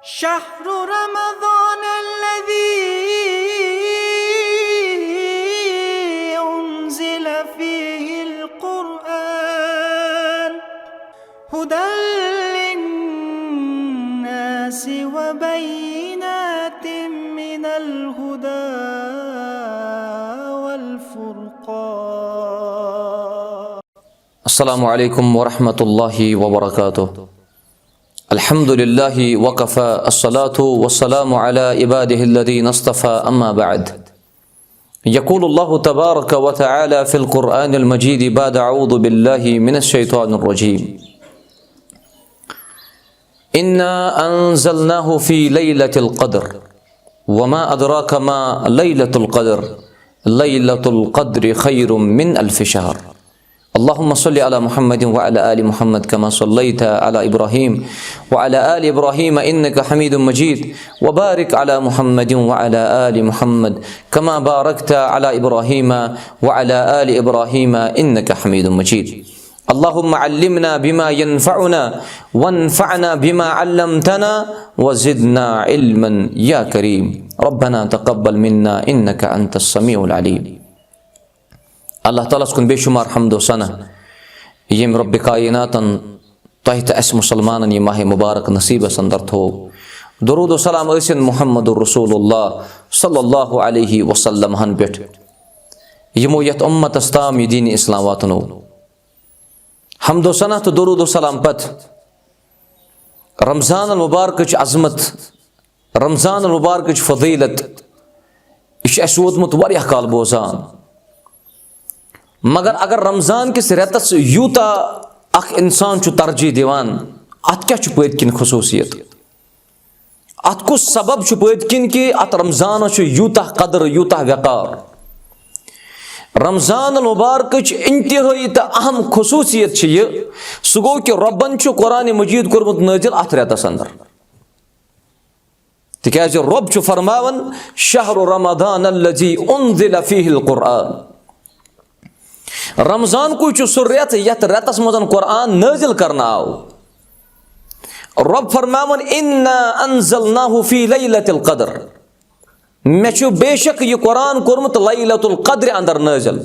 شهر رمضان الذي أنزل فيه القرآن هدى للناس وبينات من الهدى والفرقان. السلام عليكم ورحمة الله وبركاته. الحمد لله وكفى الصلاة والسلام على عباده الذين اصطفى أما بعد. يقول الله تبارك وتعالى في القرآن المجيد بعد أعوذ بالله من الشيطان الرجيم: إنا أنزلناه في ليلة القدر وما أدراك ما ليلة القدر ليلة القدر خير من ألف شهر. اللهم صل على محمد وعلى آل محمد كما صليت على إبراهيم وعلى آل إبراهيم إنك حميد مجيد وبارك على محمد وعلى آل محمد كما باركت على إبراهيم وعلى آل إبراهيم إنك حميد مجيد. اللهم علمنا بما ينفعنا وانفعنا بما علمتنا وزدنا علما يا كريم. ربنا تقبل منا إنك أنت السميع العليم. Allah Ta'ala skun beshumar hamd o sana yem Rabbi kainatan tahta as musulmanan ye mahe mubarak nasiba sandar tho. Durud o salam asin Muhammadur Rasulullah sallallahu alaihi wasallam han bet yemo yat ummat astam ye din islam watno hamd o sana to durud o salam pat Ramazan al mubarak ch azmat Ramazan al mubarak ch fadilat ish aswad mut wariyah kal bozan. मगर अगर रमज़ान किस रेतस Utah अख इंसान चु तरजीह दिवान अत क्या पद किन खसूसियत अत कुछ सबब पद किन कि अत रमज़ान यूता कदर यूता वक़ार रमज़ान मुबारक इंतहाई तो अहम खसूसियत सह गो कि रब्बन कुरान मजीद कोरमुत नाजिल अत रेतस अंदर तिकाज रब फरमावन शहर रमज़ान अल्लज़ी उन्ज़िल फ़ीहिल कुरान. रमज़ान को सह रेत यथ रेतस मजन कुरान नाजिल करना आव. रब फरमावन इन्ना अंज़लनाहु फ़ी लैलतिल क़द्र मे बेशक यह कुरान कोरमुत लैलतुल क़द्र अंदर नाजिल.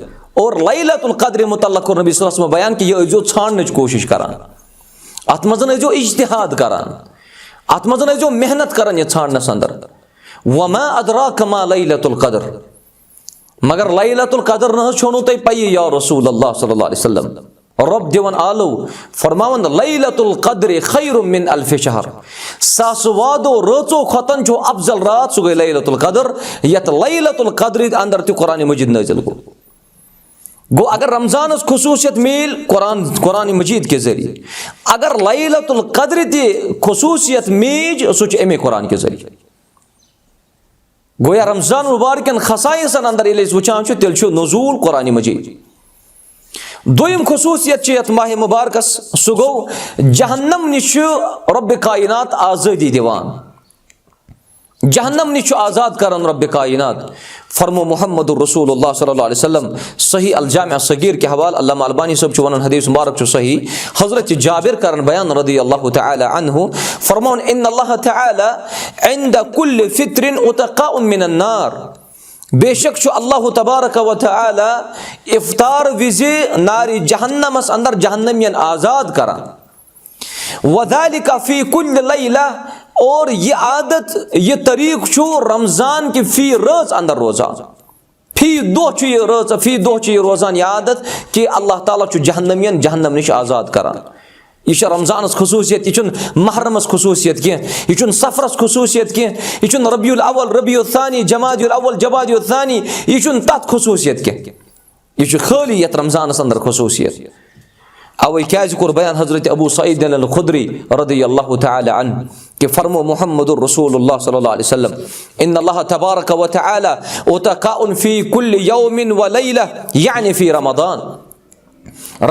और लैलतुल क़द्र मुतल्लक़ कोर नबी सल्लल्लाहु अलैहि वसल्लम बयान कि यह अजो छाननच कोशिश करान अत मजन अजो इज्तिहाद करान अत मजन अजो मेहनत करान यह छाननस अंदर. वमा अदराक मा लैलतुल क़द्र मगर लैलतुल क़द्र न छोनो तय पई या रसूल अल्लाह सल्लल्लाहु अलैहि वसल्लम. रब दिवन आलो फरमावन लैलतुल क़द्र खैरुम मिन अल्फ शहर सासवादो रोचो खतन जो अफजल रात सु गई लैलतुल क़द्र यत लैलतुल क़द्र अंदर ते कुरान मजीद नाजिल गो अगर रमज़ान खसूसियत मिल कुरान मजीद के जरिए अगर लैलतुल क़द्र ते खसूसियत मीज सुच एमे कुरान के जरिए गोया रमज़ान मुबारकन खसाइसन अंदर वुचान तेल नज़ूल कुरान मजीद. दोयम खसूसियत यत माह मुबारकस सह गो जहन्नम निश रब कायनात आज़ादी दिवान जहन्नम निश आज़ाद करन रब कायनात. फरमो मुहम्मदुर रसूलुल्लाह सल्लल्लाहु अलैहि वसल्लम सही अल जामिअ सगीर के हवाल अल्लामा अलबानी सब वनन हदीस मुबारक सही हजरत जाबिर करन बयान रदियल्लाहु तआला अन्हु फरमान इन्नल्लाह तआला इंद कुल्ल फित्रिन उतक़ाउन मिनन नार बेशक अल्लाह तबारक व तआला इफ्तार विज़े नारी जहन्नमस अंदर जहन्नमियन आज़ाद करान वज़ालिका फ़ी कुल्ल लैला और ये आदत ये तरीक़ छो रमज़ान की फ़ी रोज़ अंदर रोज़ान फ़ी दो ये रोज़ फ़ी दो ये रोज़ान ये आदत कि अल्लाह ताला छो जहन्नमियन जहन्नम निश आज़ाद करान. यह रमज़ान खसूसियत यह महरमस खसूसियत कह यह सफरस खसूसियत कह यह रबीउल अव्वल रबीउल थानी जमादिउल अव्वल जमादिउल थानी यह तथ खसूसियत कह यह खाली यत रमज़ान अंदर खसूसियत. अवे क्या कोर बयान हजरत अबू सईद अल खुदरी रदियल्लाहु तआला अन्हु कि फरमो मुहम्मदुर रसूलुल्लाह सल्लल्लाहु अलैहि वसल्लम इन्नल्लाह तबारक व तआला उतक़ाउन फ़ी कुल्लि यौमिन व लैला यानी फ़ी रमज़ान.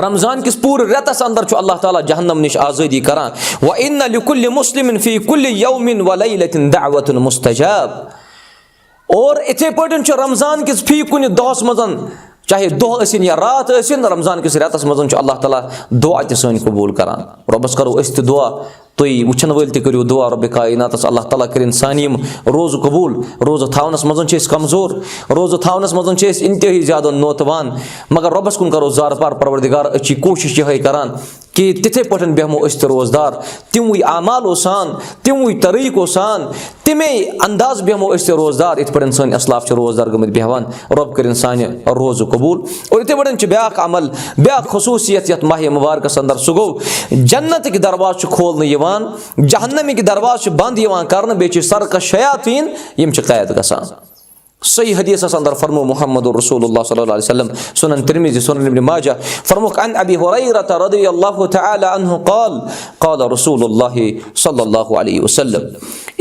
रमज़ान किस पूरे रेतस अंदर अल्लाह ताला जहन्नम निश आज़ादी करान. व इन्न लिकुल्लि मुस्लिमिन फ़ी कुल्लि यौमिन व लैलतिन दअवतुन मुस्तजाब. और इथे पटन रमज़ान किस फ़ी कुन दोहस मजन चाहे दोह इन या रात इन रमज़ान किस रेतस मजन अल्लाह ताला दुआ ते सन कबूल करान. रब्बस करो अस दुआ तुई वुचन वल ते करियो दुआ रब कायनातस अल्लाह ताला करिन सानी रोज़ कबूल रोज़ थावनस मजन छे कमजोर रोज़ थावनस मजन छे इंतहाई ज्यादा नौतवान मगर रबस कुन करो जार पार परवरदिगार अच्छी कोशिश यह करान कि तिथे पटन बेहमो अस्त रोजदार तिमुई आमालो सान तिमुई तरीको सान तिमे अंदाज बेहमो अस्त रोजदार इत पटन सन असलाफ च रोजदार गमत बेहवान रब करिन साने रोज़ कबूल और इथे पटन च ब्याक अमल ब्याक खसूसियत यत माह मुबारक अंदर सु गो जन्नत के दरवाज खोलने जहन्नम के दरवाज बंद कर बे सरक शयातीन यम कैद गसान सही हदीस अंदर फरमो मुहम्मद रसूलुल्लाह सल्लल्लाहु अलैहि वसल्लम सुनन तिरमिज़ी सुनन इब्न माजा फरमो अन अबी हुरैरा रज़ियल्लाहु तआला अन्हु क़ाल रसूलुल्लाह सल्लल्लाहु अलैहि वसल्लम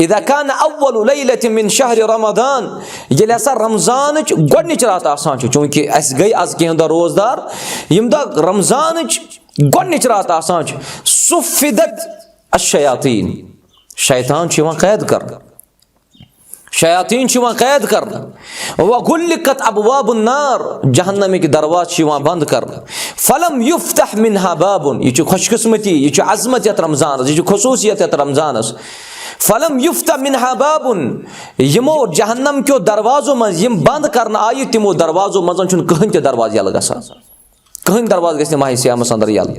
इज़ा कान अव्वलु लैलतिन मिन शहर रमज़ान ये ऐसा रमज़ान गोडनिच रात आसान चूंकि अस गई आज के रोजदार यम दा रमज़ान गोडनिच रात आसान सुफिदत अशयातीन शैतान कैद कर शयातीन कैद कर वगुल्लिकत अबवाबुन नार जहन्नम के दरवाज बंद कर फलम युफ्तह मिनहा बाबुन ये खुशकिस्मती ये अजमत यत रमजान ये खसूसियत यत रमजान फलम युफ्तह मिनहा बाबुन यमो जहन्नम क्यों दरवाजों मज यम बंद करना आयु तिमो दरवाजों मज कहन ते दरवाज यल गसान कहन दरवाज गस माह सियामस अंदर यल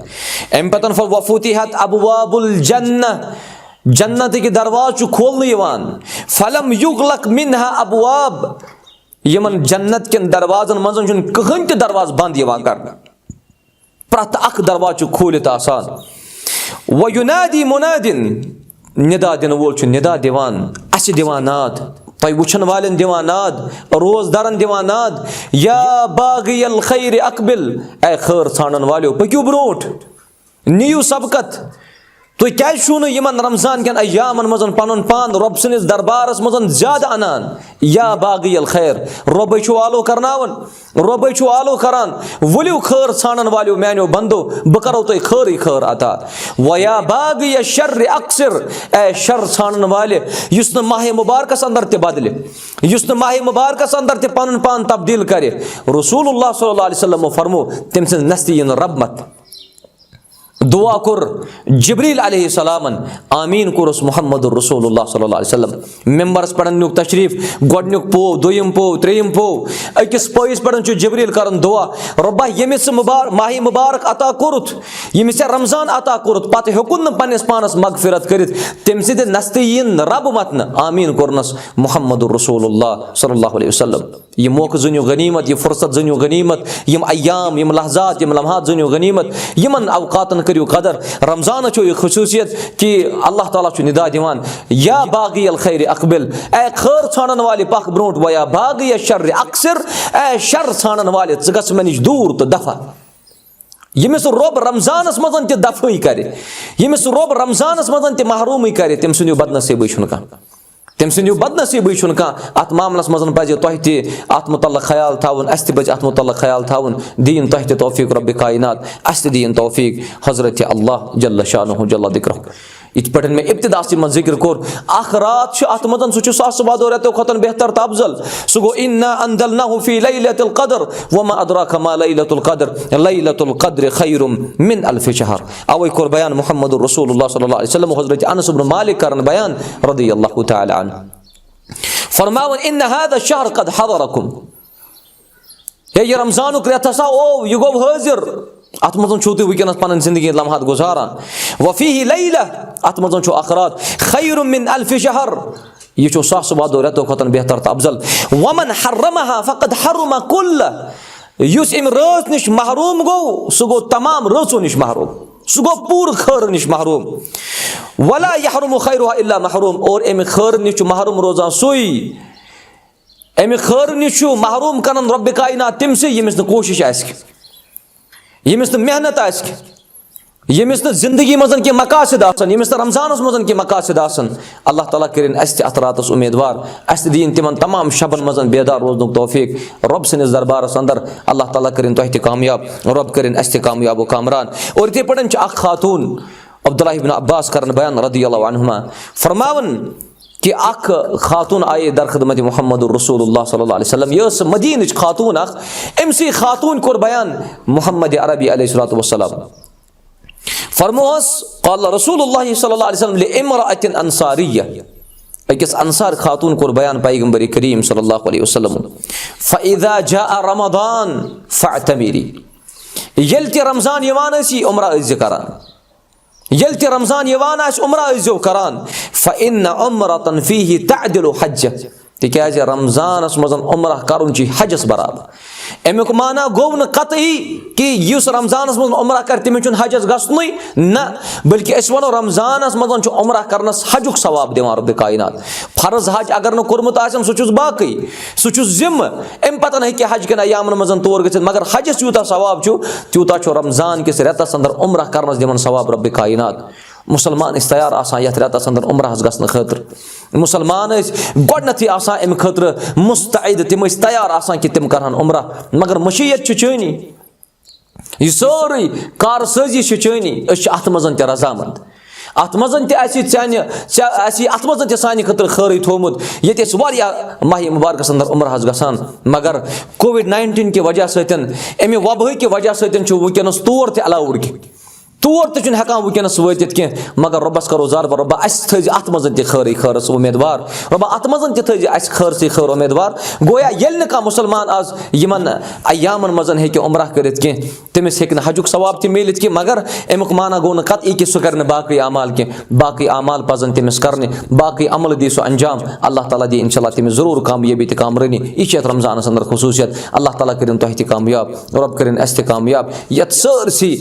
अम पतन वफुतिहत अबवाबुल जन्नह जन्नत के दरवाज खोलने फलम युगलक मिनहा अबवाब यमन जन्नत के दरवाजन मजन कहन ते दरवाज बंद कर प्रत अख दरवाज खोलित आसान व युनादी मुनादिन निदा दिन वोल निदा दिवान अस दिवान नाद तय वुचन वालन दिवान नाद रोजदारन दिवान नाद या बागियल खैर अकबिल ए खैर छानन वालो पक्यू ब्रोट नियु सबकत तुम क्या यमन रमजान कन अयामन मजन पन पान रब सनिस दरबारस मजन ज्यादा अनान या बागियल खैर रब आलो करनावन रब आलो करान वलियो खैर छानन वालो मानो बंदो बह करो तुम खैर खैर अता वया बागिय शर्र अक्सर ए शर छानन वाले युस न माह मुबारकस अंदर ते बदले युस न माह मुबारकस अंदर ते पन पान तब्दील करे रसूलुल्लाह सल्लल्लाहु अलैहि वसल्लम फरमो तम से नस्ती रब मत दुआ कुर जिब्रील अलैहिस्सलामन आमीन कुरस मुहम्मद रसूलुल्लाह सल्लल्लाहु अलैहि वसल्लम मेंबर्स पढ़न तशरीफ गोडनुक पो दोयम पो त्रेयम पो अकिस पयस पढ़न जिब्रील करन दुआ रब्बा यमिस माह मुबारक अता कुरुत यमिस रमजान अता कुरुत पत हेकुन पन्नस पानस मगफिरत करित तम सिद नस्तयीन रब मतन आमीन कुरनस मुहम्मद रसूलुल्लाह सल्लल्लाहु अलैहि वसल्लम ये मौका जुनियो गनीमत ये फुर्सत जुनियो गनीमत यम अयाम यम लहजात यम लम्हात जुनियो गनीमत यमन अवकातन करियो कदर रमजान चो ये खसूसियत कि अल्लाह ताला चो निदा दिवान या बागियल खैर अकबिल ए खैर छानन वाले पख ब्रोट वया बागिय शर्र अक्सर ए शर छानन वाले गस मनिश दूर तो दफा यमिस रब रमजानस मजन ते दफई करे यमिस रब रमजानस मजन ते महरूमी करे तम सुनियो बदनसीबी छुन का तम सुनियो बदनसीबी छुन का अत मामलस मजन पजे तोह ते अत मुतल्लक ख्याल थावन अस ते पजे अत मुतल्लक ख्याल थावन दीन तोह ते तौफीक रब कायनात अस ते दीन तौफीक हजरत अल्लाह जल्ल शानुहु जल्ल दिक्रुहु इत पटन में इब्तिदा से मन जिक्र कोर आख रात अत मदन सु सास बादो रहतो खतन बेहतर तफजल सु गो इन्ना अंदलनाहु फी लैलतुल क़द्र वमा अदराका मा लैलतुल क़द्र खैरुम मिन अल्फ शहर अवै कोर बयान मुहम्मद रसूलुल्लाह सल्लल्लाहु अलैहि वसल्लम हजरत अनस इब्न मालिक करन बयान रदियल्लाहु तआला अन्हु फरमावन इन हादा शहर कद हदरकुम ये रमजान रेतसा ओ ये गो हाजिर अत मजन छो वनस पन जिंदगी लम्हात गुजारान वफीही लैला अत मजन छो अखरात खैरुम मिन अल्फ शहर ये छो सास वादो रेतो खतन बेहतर अफजल वमन हर्रमहा फकद हर्रमा कुल्ला युस इम रात निश महरूम गो सु गो तमाम रातों निश महरूम सु गो पूर खैर निश महरूम वला यहरुमु खैरुहा इल्ला महरूम और एम खैर निश महरूम रोजान सोई एम खैर निश महरूम करन रब कायनात तम से यमिस न कोशिश आसि यमिस न मेहनत आसि यमिस न जिंदगी मजन के मकासद आसन यमिस न रमजानस मजन के मकासद आसन अल्लाह ताला करिन अस ते अत रातस उम्मीदवार अस दीन तिमन तमाम शबन मजन बेदार रोजनुक तौफीक रब सनिस दरबारस अंदर अल्लाह ताला करिन तोह ते कामयाब रब करिन अस ते कामयाब व कामरान और ते पड़न अख खातून अब्दुल्लाह इब्न अब्बास करन बयान रदियल्लाहु अन्हुमा फरमावन कि अख खातून आए दर खदमत मुहम्मद रसूलुल्लाह सल्लल्लाहु अलैहि वसल्लम यस मदीनच खातून अख एमसी खातून कोर बयान मुहम्मद अरबी अलैहिस्सलातु वस्सलाम फरमोस क़ाल रसूलुल्लाह सल्लल्लाहु अलैहि वसल्लम लिइम्राअतिन अंसारिय्या, अकिस अंसार खातून कोर बयान पैगंबर करीम सल्लल्लाहु अलैहि वसल्लम, फ़इज़ा जाअ रमज़ान फ़अतमिरी, येल ते रमज़ान यवान आसि उम्रा आइज़ करान, येल ते रमज़ान यवान आसि उम्रा आइज़ करान, फ़इन्न उम्रतन फ़ीहि तअदिलु हज्ज, तिकाज रमज़ानस मज़ उम्रा करुन छि हजस बराबर। अमुक माना गो न कतई कि युस रमज़ानस मज़ उम्रा कर तमिस छुन हजस गसनुई न, बल्कि अस वनो रमज़ानस मज़ छु उम्रा करनस हजुक सवाब दिवान रब्बे कायनात। फर्ज हज अगर न कोरमुत आसम सु छुस बाकी, सु छुस जिम्म, अम पता नहीं कि हज कन अयामन मज़ तोर गसित, मगर हजस यूता सवाब छु त्यूता छु रमज़ान किस रेतस अंदर उम्रा करनस दिवान सवाब रब्बे कायनात। मुसलमान इस तैयार आसान यथ रेतस अंदर उम्रहस गसन खतर, मुसलमान गोडनथी आसान अमि खतर मुस्तइद, तिम तैयार आसान कि तिम करहन उम्रा, मगर मशीयत चुनी यह सारी कारसाजी चुनी अत मज़ त रजामंद, अत मज़ अत मज़ सानि खतर खैर थोमुत ये माह मुबारकस अंदर उम्रहस गसान, मगर कोविड-19 की वजह सतन अमि वबा की वजह सतन वनस तौर त अलाउड कि तौर तो हेकान वनस वातित कह, मगर रब्बस करो जार रब्बा अस थी अत मज़ खैर खैरस उम्मीदवार, रब्बा अत मज़ थी अस खैर से खैर उम्मीदवार। गोया ये कह मुसलमान आज यमन अयामन मज़ हे उम्र कर तमिस हे हजुक सवाब तह मिलत कि, मगर अमुक माना गो कत कि सह कर बाकी अमाल कह, बाकी अमाल पजन तमिस कर, बाकी अमल दी सह अंजाम, अल्लाह ताला दी इंशाअल्लाह तमिस ज़रूर कामयाबी त कामरानी। यह रमज़ानस अंदर खसूसियत, अल्लाह ताला करिन तुह त कामयाब, रब करिन अस त कामयाब। यत सारसी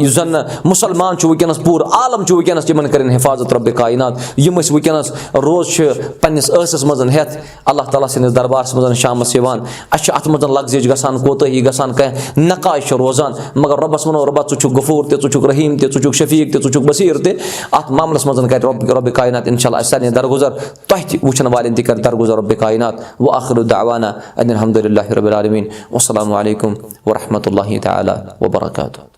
जन मुसलमान वनस पूर आलम वनस यमन करें हिफाजत रब्बे कायनात, यम वनस रोज पन्निस ऐसस मज़ हेत अल्लाह ताला सिंदिस दरबारस मज़ शामस यवान, अस अत मज़ लग्जिज गसान, कोताही गसान, कह नकाश रोजान, मगर रब्बस वनो रब्बा छु गफूर ते छु रहीम ते छु शफीक ते छु बसीर ते, अत मामलस मज़ कर रब्बे कायनात इंशाअल्लाह सारे दरगुजर तुह त वुचन वाले त कर दरगुजर रब्बे कायनात। व आखिरु दावाना अनिल हम्दुलिल्लाहि रब्बिल आलमीन, वस्सलामु अलैकुम व रहमतुल्लाहि तआला व बरकातुहू।